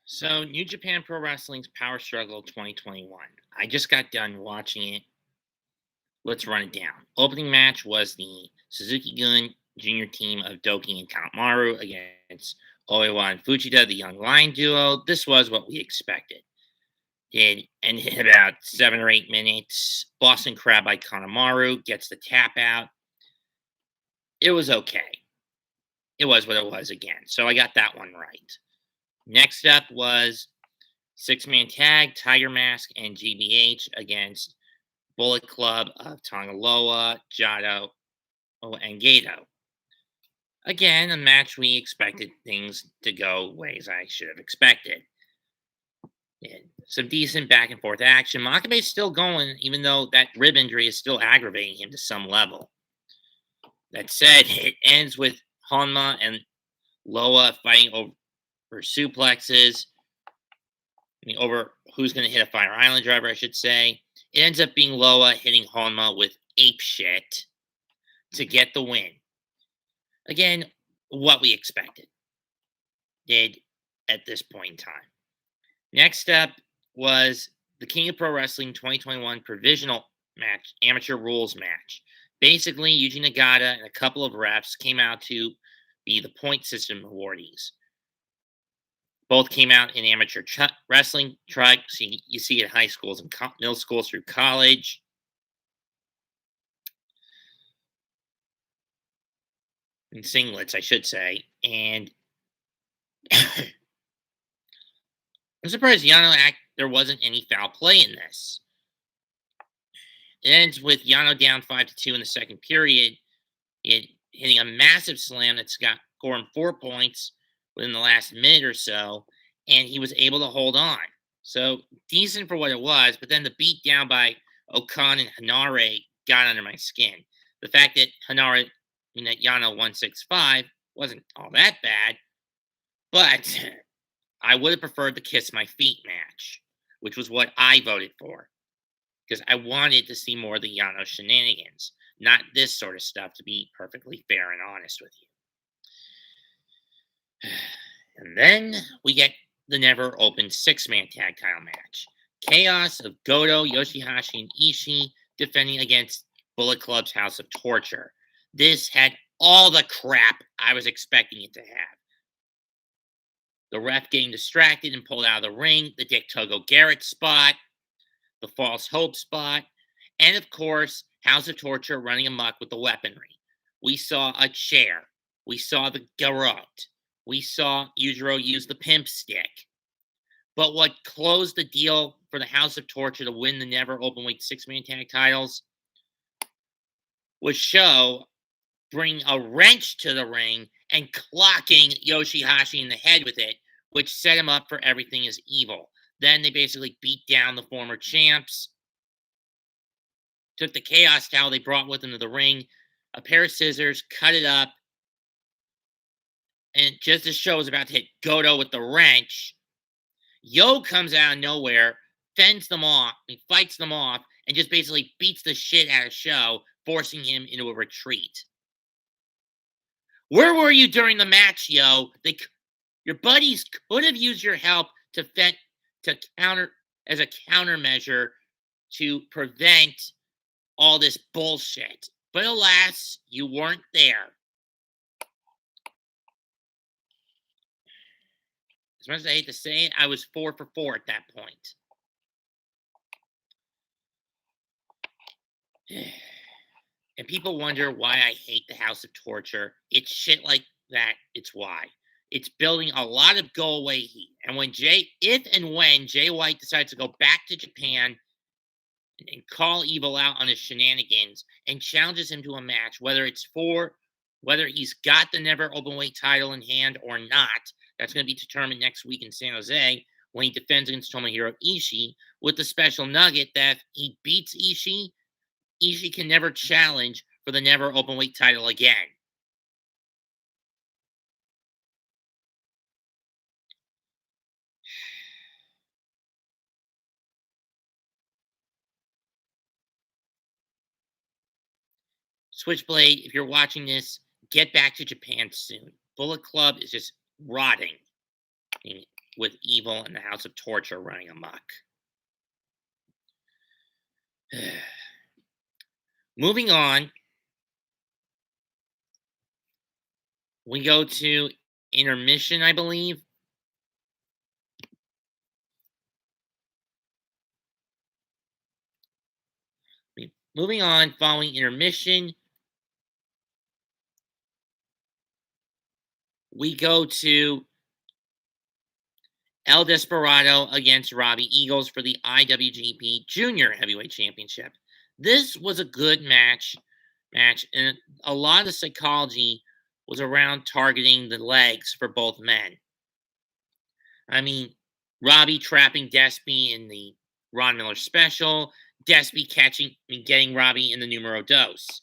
So, New Japan Pro Wrestling's Power Struggle 2021. I just got done watching it. Let's run it down. Opening match was the Suzuki Gun junior team of Doki and Kanemaru against Oiwa and Fujita, the Young Lion duo. This was what we expected. It ended in about 7 or 8 minutes. Boston Crab by Kanemaru gets the tap out. It was okay. It was what it was again. So I got that one right. Next up was six-man tag, Tiger Mask and GBH against Bullet Club of Tongaloa, Jado, and Gato. Again, a match we expected things to go ways I should have expected. Yeah, some decent back and forth action. Makabe's still going, even though that rib injury is still aggravating him to some level. That said, it ends with Honma and Loa fighting over suplexes. Over who's going to hit a Fire Island driver, I should say. It ends up being Loa hitting Honma with ape shit to get the win. Again, what we expected. Did at this point in time. Next up was the King of Pro Wrestling 2021 provisional match, amateur rules match. Basically, Yuji Nagata and a couple of refs came out to be the point system awardees. Both came out in amateur wrestling tracks. You see it at high schools and middle schools through college. In singlets, I should say. And I'm surprised Yano there wasn't any foul play in this. It ends with Yano down 5-2 in the second period. It hitting a massive slam that's got scoring 4 points within the last minute or so, and he was able to hold on. So decent for what it was, but then the beat down by Okan and Hanare got under my skin. The fact that Hanare, that Yano 165 wasn't all that bad, but I would have preferred the Kiss My Feet match, which was what I voted for, because I wanted to see more of the Yano shenanigans, not this sort of stuff, to be perfectly fair and honest with you. And then we get the never open six-man tag title match. Chaos of Goto, Yoshihashi, and Ishii defending against Bullet Club's House of Torture. This had all the crap I was expecting it to have. The ref getting distracted and pulled out of the ring, the Dick Togo Garrett spot, the false hope spot, and of course, House of Torture running amok with the weaponry. We saw a chair. We saw the garrote. We saw Yujiro use the pimp stick. But what closed the deal for the House of Torture to win the never openweight six-man tag titles was Sho bringing a wrench to the ring and clocking Yoshihashi in the head with it, which set him up for Everything is Evil. Then they basically beat down the former champs, took the Chaos towel they brought with them to the ring, a pair of scissors, cut it up, and just as Sho was about to hit Goto with the wrench, Yo comes out of nowhere, fends them off, and fights them off, and just basically beats the shit out of Sho, forcing him into a retreat. Where were you during the match, Yo? Your buddies could have used your help to counter as a countermeasure to prevent all this bullshit. But alas, you weren't there. As much as I hate to say it, I was 4 for 4 at that point. And people wonder why I hate the House of Torture. It's shit like that. It's why. It's building a lot of go away heat. And when if and when Jay White decides to go back to Japan and call Evil out on his shenanigans and challenges him to a match, whether he's got the never openweight title in hand or not, that's going to be determined next week in San Jose when he defends against Tomohiro Ishii, with the special nugget that if he beats Ishii, Ishii can never challenge for the never openweight title again. Switchblade, if you're watching this, get back to Japan soon. Bullet Club is just rotting. I mean, with evil and the House of Torture running amok. Moving on, we go to intermission, I believe. Moving on, following intermission, we go to El Desperado against Robbie Eagles for the IWGP Junior Heavyweight Championship. This was a good match, and a lot of the psychology was around targeting the legs for both men. I mean, Robbie trapping Despy in the Ron Miller special, Despy catching and getting Robbie in the numero dos,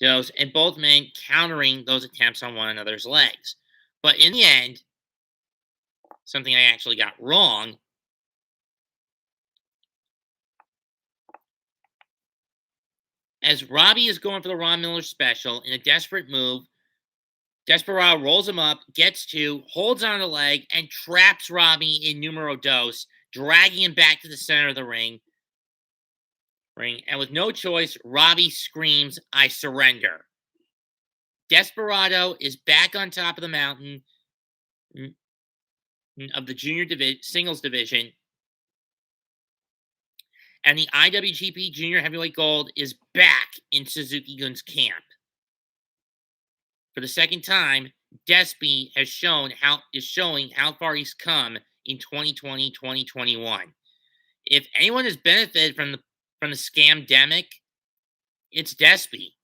and both men countering those attempts on one another's legs. But in the end, something I actually got wrong. As Robbie is going for the Ron Miller special in a desperate move, Desperado rolls him up, gets two, holds on the leg, and traps Robbie in numero dos, dragging him back to the center of the ring. And with no choice, Robbie screams, "I surrender." Desperado is back on top of the mountain of the singles division, and the IWGP Junior Heavyweight Gold is back in Suzuki-gun's camp. For the second time, Despy is showing how far he's come in 2020, 2021. If anyone has benefited from the scamdemic, it's Despy.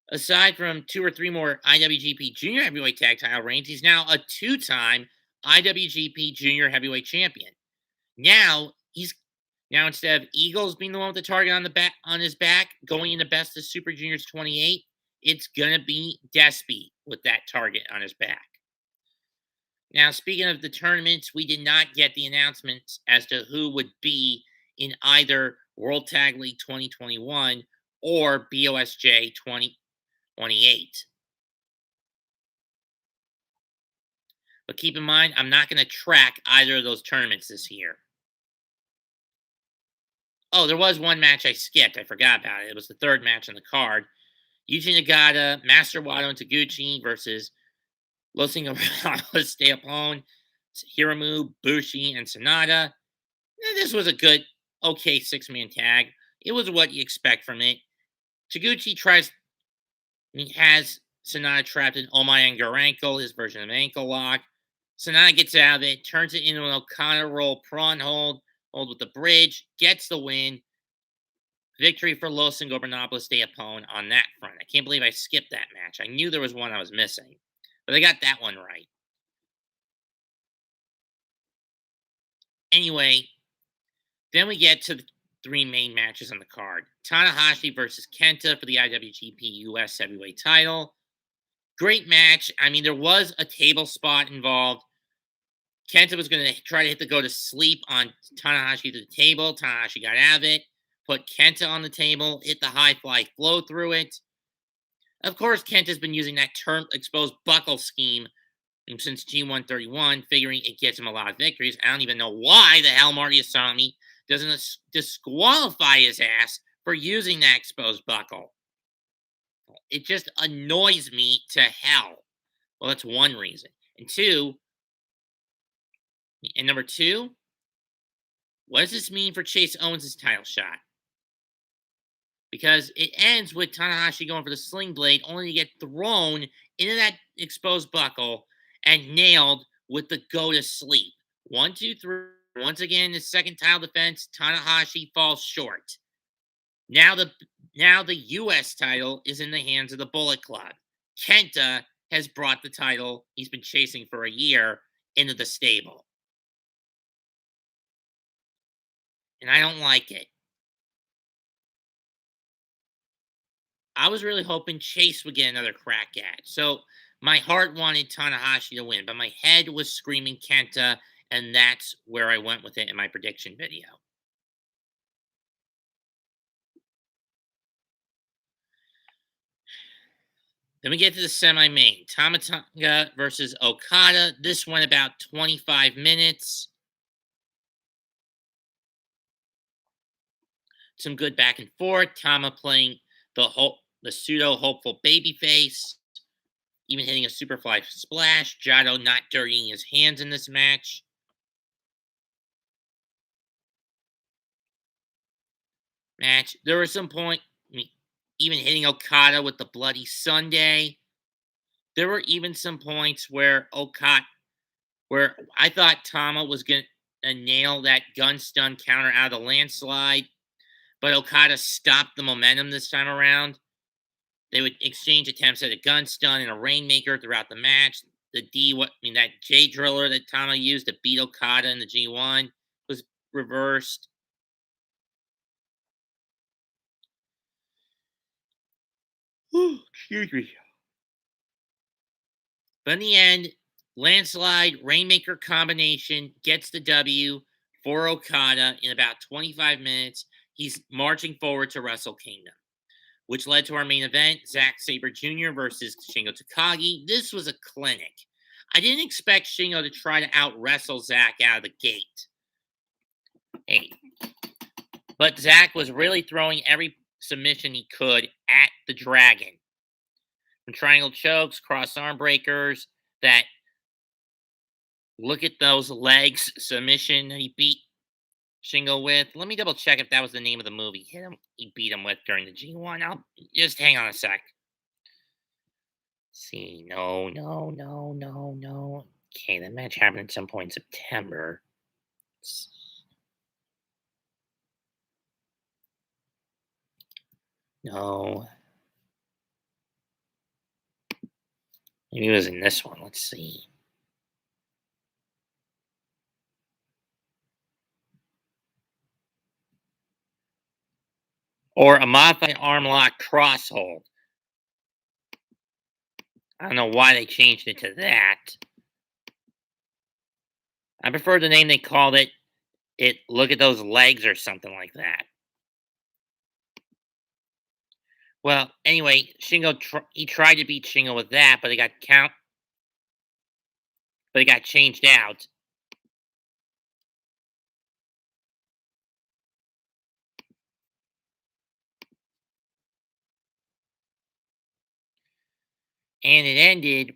Aside from 2 or 3 more IWGP Junior Heavyweight Tag Title reigns, he's now a 2-time IWGP Junior Heavyweight Champion. Now instead of Eagles being the one with the target on his back, going into Best of Super Juniors 28, it's gonna be Despy with that target on his back. Now, speaking of the tournaments, we did not get the announcements as to who would be in either World Tag League 2021 or BOSJ 2028. But keep in mind, I'm not going to track either of those tournaments this year. Oh, there was one match I skipped. I forgot about it. It was the third match on the card. Yuji Nagata, Master Wato, and Taguchi versus Los Ingobernables de Japón, Hiromu, Bushi, and Sonata. This was a good, okay 6-man tag. It was what you expect from it. Taguchi has Sonata trapped in Omae and Garanko, his version of an ankle lock. Sonata gets out of it, turns it into an Okada roll prawn hold with the bridge, gets the win. Victory for Los Ingobernables de Japón on that front. I can't believe I skipped that match. I knew there was one I was missing, but they got that one right. Anyway, then we get to the 3 main matches on the card. Tanahashi versus Kenta for the IWGP US Heavyweight title. Great match. I mean, there was a table spot involved. Kenta was going to try to hit the go to sleep on Tanahashi to the table. Tanahashi got out of it, put Kenta on the table, hit the high fly flow through it. Of course, Kenta's been using that exposed buckle scheme since G131, figuring it gets him a lot of victories. I don't even know why the hell Marty Asami doesn't disqualify his ass for using that exposed buckle. It just annoys me to hell. Well, that's one reason. Number two, what does this mean for Chase Owens' title shot? Because it ends with Tanahashi going for the sling blade, only to get thrown into that exposed buckle and nailed with the go to sleep. 1, 2, 3. Once again, his second title defense, Tanahashi falls short. Now the U.S. title is in the hands of the Bullet Club. Kenta has brought the title he's been chasing for a year into the stable. And I don't like it. I was really hoping Chase would get another crack at it. So my heart wanted Tanahashi to win, but my head was screaming Kenta, and that's where I went with it in my prediction video. Then we get to the semi-main. Tamatanga versus Okada. This went about 25 minutes. Some good back and forth. Tama playing the pseudo hopeful babyface, even hitting a superfly splash. Jado not dirtying his hands in this match. There was some point, even hitting Okada with the bloody Sunday. There were even some points where where I thought Tama was gonna nail that gun stun counter out of the landslide, but Okada stopped the momentum this time around. They would exchange attempts at a gun stun and a rainmaker throughout the match. That J driller that Tama used to beat Okada in the G1 was reversed. Excuse me. But in the end, landslide rainmaker combination gets the W for Okada in about 25 minutes. He's marching forward to Wrestle Kingdom, which led to our main event, Zack Sabre Jr. versus Shingo Takagi. This was a clinic. I didn't expect Shingo to try to out wrestle Zack out of the gate. Hey, but Zack was really throwing every submission he could at the Dragon. From triangle chokes, cross arm breakers, that look at those legs submission that he beat Shingo with. Let me double check if that was the name of the movie he beat him with during the G1. I'll just hang on a sec. See, no, no, no, no, no. Okay, the match happened at some point in September. No. Maybe it was in this one. Let's see. Or a modified arm lock crosshold. I don't know why they changed it to that. I prefer the name they called it. Look at those legs or something like that. Well, anyway, he tried to beat Shingo with that, but it got changed out. And it ended.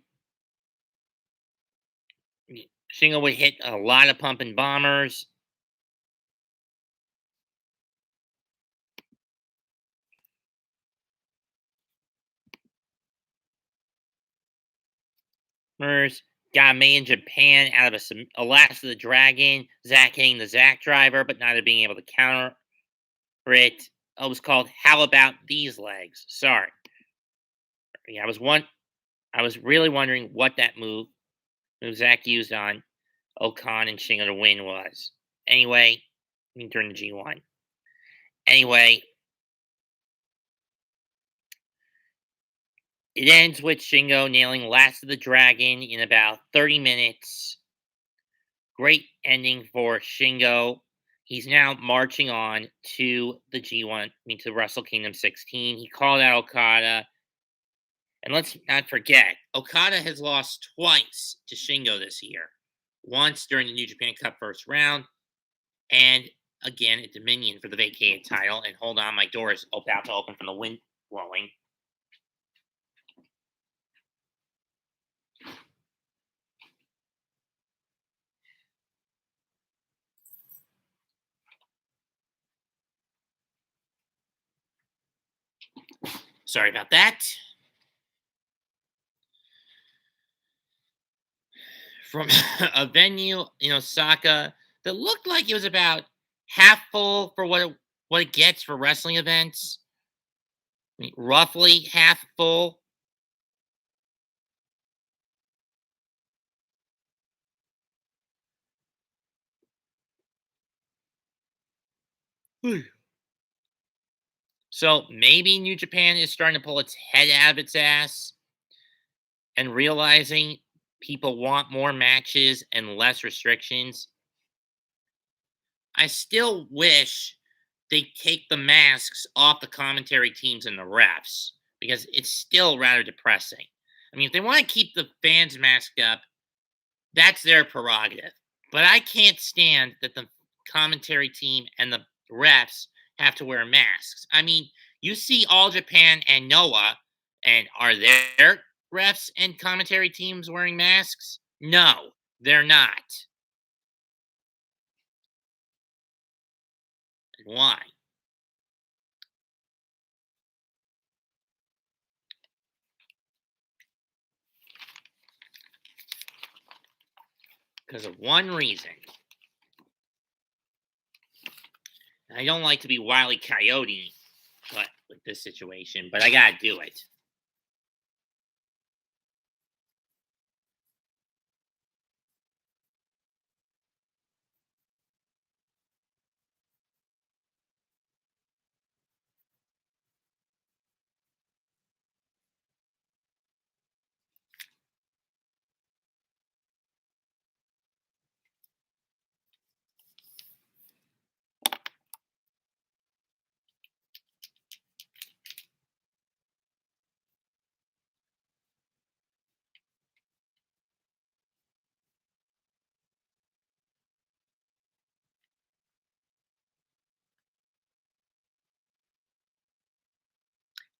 Shingo would hit a lot of pumping bombers. Got made in Japan out of a Last of the Dragon. Zack hitting the Zack driver, but neither being able to counter it. It was called How About These Legs? Sorry. Yeah, I was really wondering what that move Zack used on Okan and Shingo to win was. Anyway, during the G1. Anyway, it ends with Shingo nailing Last of the Dragon in about 30 minutes. Great ending for Shingo. He's now marching on to the G1, to Wrestle Kingdom 16. He called out Okada. And let's not forget, Okada has lost twice to Shingo this year. Once during the New Japan Cup first round, and again at Dominion for the vacated title. And hold on, my door is about to open from the wind blowing. Sorry about that. From a venue in Osaka that looked like it was about half full for what it gets for wrestling events. Roughly half full. So maybe New Japan is starting to pull its head out of its ass and realizing people want more matches and less restrictions. I still wish they take the masks off the commentary teams and the refs because it's still rather depressing. I mean, if they want to keep the fans masked up, that's their prerogative. But I can't stand that the commentary team and the refs have to wear masks. I mean, you see All Japan and Noah, and are their refs and commentary teams wearing masks? No, they're not. Why? Because of one reason. I don't like to be Wile E. Coyote, but with this situation, but I gotta do it.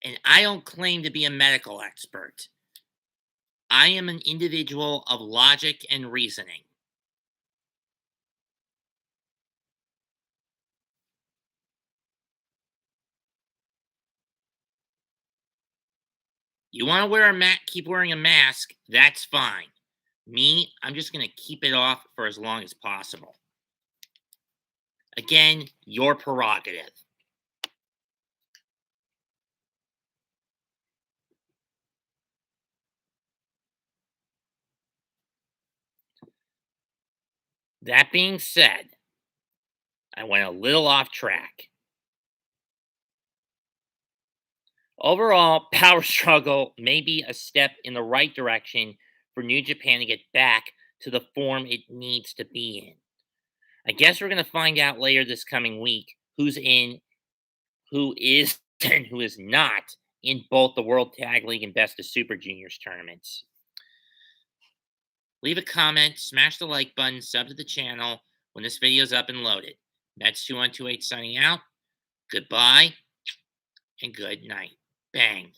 And I don't claim to be a medical expert. I am an individual of logic and reasoning. You want to wear a keep wearing a mask, that's fine. Me, I'm just going to keep it off for as long as possible. Again, your prerogative. That being said, I went a little off track. Overall, Power Struggle may be a step in the right direction for New Japan to get back to the form it needs to be in. I guess we're going to find out later this coming week who's in, who is, and who is not in both the World Tag League and Best of Super Juniors tournaments. Leave a comment, smash the like button, sub to the channel when this video is up and loaded. That's 2128 signing out. Goodbye and good night. Bang.